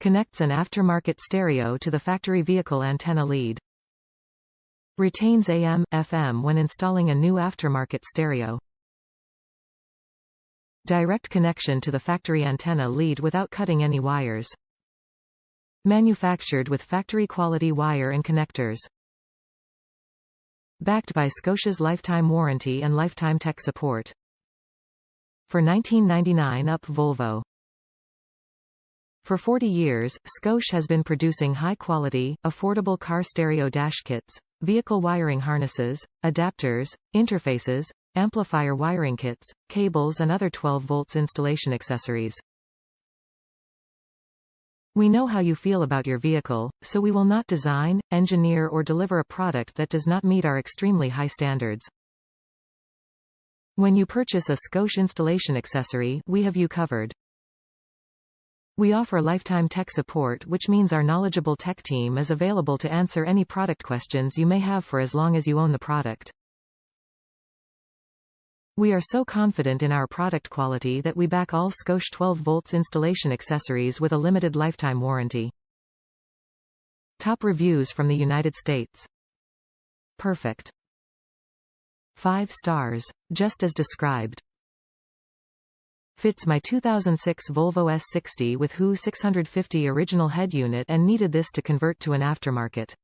Connects an aftermarket stereo to the factory vehicle antenna lead. Retains AM, FM when installing a new aftermarket stereo. Direct connection to the factory antenna lead without cutting any wires. Manufactured with factory-quality wire and connectors. Backed by Scosche's lifetime warranty and lifetime tech support. For $19.99 Up Volvo. For 40 years, Scosche has been producing high-quality, affordable car stereo dash kits, vehicle wiring harnesses, adapters, interfaces, amplifier wiring kits, cables and other 12 volts installation accessories. We know how you feel about your vehicle, so we will not design, engineer or deliver a product that does not meet our extremely high standards. When you purchase a Scosche installation accessory, we have you covered. We offer lifetime tech support, which means our knowledgeable tech team is available to answer any product questions you may have for as long as you own the product. We are so confident in our product quality that we back all Scosche 12 volts installation accessories with a limited lifetime warranty. Top reviews from the United States. Perfect. 5 stars, just as described. Fits my 2006 Volvo S60 with WHO 650 original head unit and needed this to convert to an aftermarket.